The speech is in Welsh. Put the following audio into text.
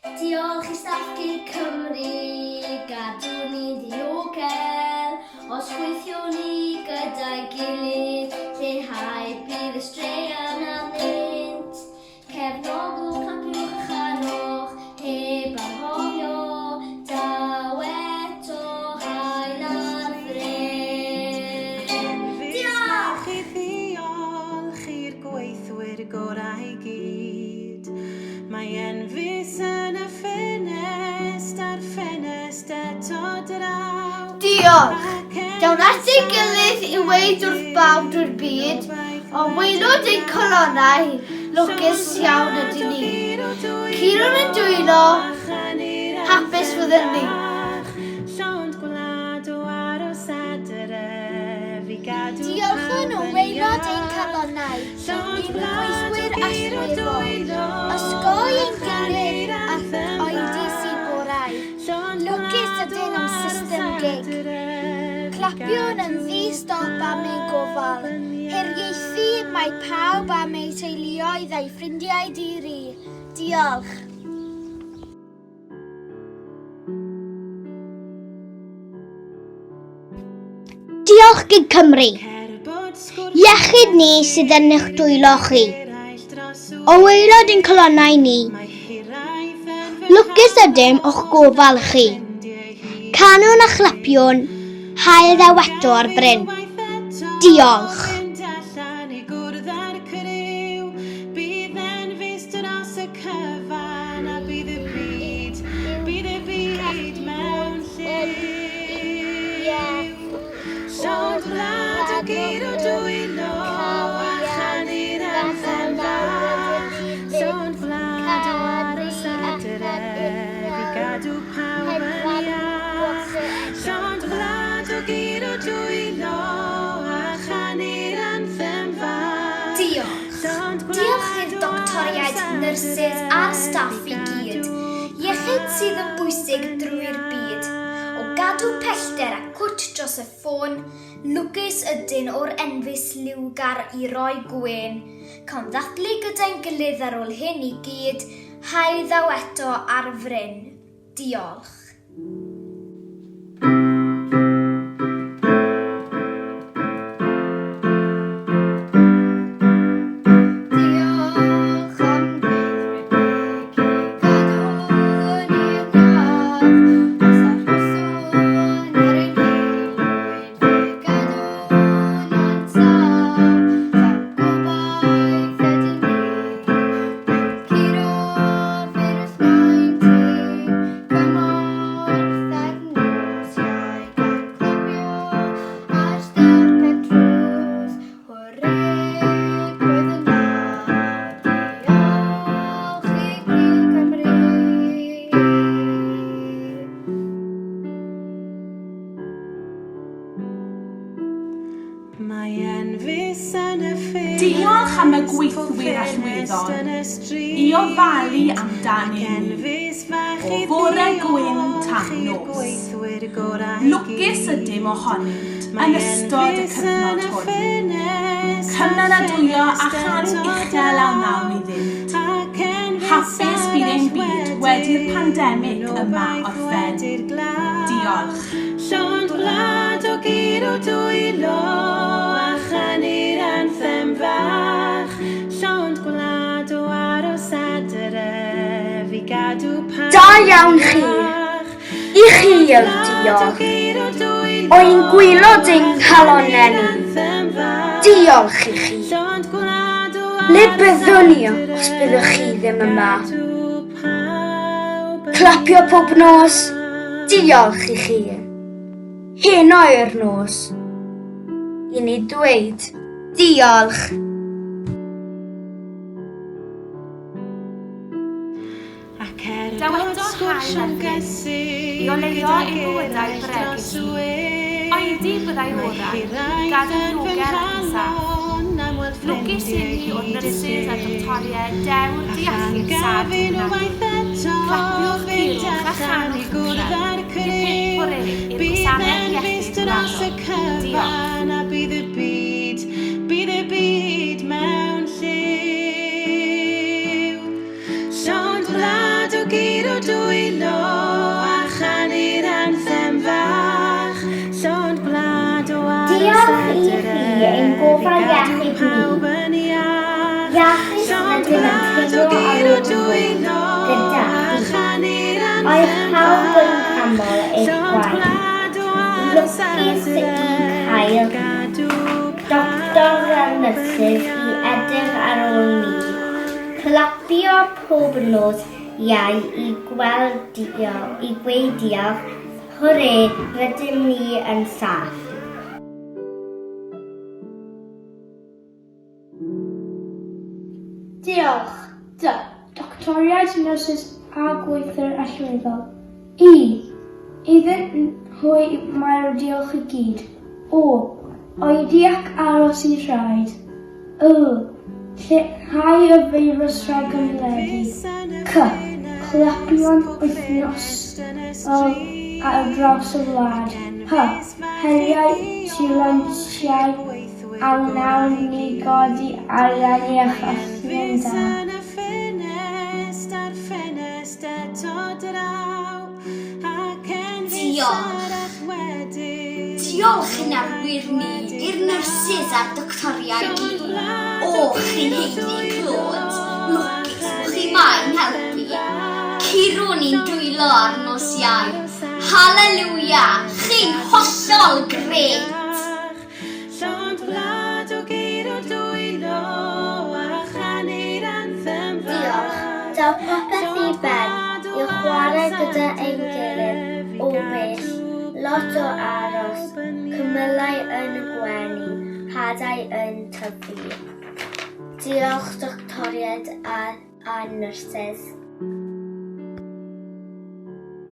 Diolch i staff Gyd Cymru, gadw ni ddiogel. Os gweithiwn ni gyda'i gilydd, lleihau bydd y straeon arnynt. Cefnogwch, clapiwch a chanwch, heb anghofio, daw eto hael ar fryn. Diolch! I ddiolch i'r gweithwyr gorau i gyd. Mae enfys yn y ffenest a'r ffenest eto draw. Diolch! Dawn at ei gilydd i weid wrth bawb drwy'r byd, ond waelod ein colonnau, lwcus iawn ydyn ni. Cirwn yn dwylo, hapus fyddwn ni. Diolch yn o waelod ein colonnau, ni'n gweithwyr allweddol, osgoi ein gilydd a oedi sy'n borau. Lwcus ydyn am system gig. Clapiwn yn ddi-stop am ei gofal. Heriaethu mae pawb am ei teuluoedd a'i ffrindiau diri. Diolch. Diolch Gyd Cymru. Iechyd ni sydd yn eich dwylo chi. O waelod ein colonnau ni. Lwcus ydym o'ch gofal chi. Canwn a chlapiwn, hael ddaw eto ar bryn. Diolch. Diolch i'r doctoriaid, nyrsys a'r staff i gyd. Iechyd sydd yn bwysig drwy'r byd. O gadw pellter a cwt dros y ffôn, lwcus ydyn o'r enfys liwgar i roi gwen. Cawn ddathlu gyda'n gilydd ar ôl hyn i gyd, hael ddaw eto ar fryn. Diolch. Diolch am y gweithwyr allweddol i ofalu amdanyn ni o fore gwyn tan nos. Lwcus ydym ohonynt yn ystod y cyfnod hwn. Cymeradwyo a chan uchel a wnawn iddynt. Hapus bydd ein byd wedi'r pandemig yma orffen. Diolch. Llond gwlad o gyd o dwylo a chanu'r anthem fach. Llond gwlad o aros adref i gadw pawb. Da iawn chi. I chi yw diolch. O'n gwylod ein calonnau ni. Diolch i chi. Le byddwn ni os byddwch chi ddim yma? Clapio pob nos. Diolch i chi. Heno i'r nos. I ni dweud diolch. Dawedodd hael ar gys i oleio ein bywydau bregus ni. Oedi byddai orau, gadw nogel ac yn saff. Lwcus i ni o'r nyrsys a doctoriau dewr deallu'r saff yna. Clapiwch, cirwch a chanwch cwrdd. I'r peth bore i'r gwasanaeth iechyd gwladol. Diolch. Bydd y byd mewn lliw. Llond gwlad o gyd o dwylo a chanu'r anthem fach. Llond gwlad o Diolch i chi ein gofal iechyd ni. Iachus ydym yn cuddio ar ôl gyda chi. Oedd pawb yn camol eich gwaith. Lwcus i cael doctor a nyrsys i edrych ar ôl ni. Clapio pob nos iau i gweud diolch. Hwrê, rydym ni yn saff. Diolch. Doctoriaid, nyrsys a gweithwyr allweddol. Iddyn hwy mae'r diolch i gyd. Oedi ac aros i rhaid. Lleihau y feirws rhag ymledu. Clapion wythnosol ar draws y wlad. Heriau silensiau a wnawn ni godi ariannu a chasyn da. Diolch yn arwyr ni i'r nyrsys a'r doctoriau gyd. Chi'n heiddi clod, lwcus bod chi mae'n helpu. Curo ni'n dwylo ar nos iau. Halleluia, chi'n hollol gret. Llond gwlad o gyd o dwylo a chanu'r anthem fach. Daw popeth i ben i'w chwarae gyda ein gilydd o bell, lot o aros, cymylau yn y gwenu, hadau yn tyfu. Diolch doctoriaid a nyrsys.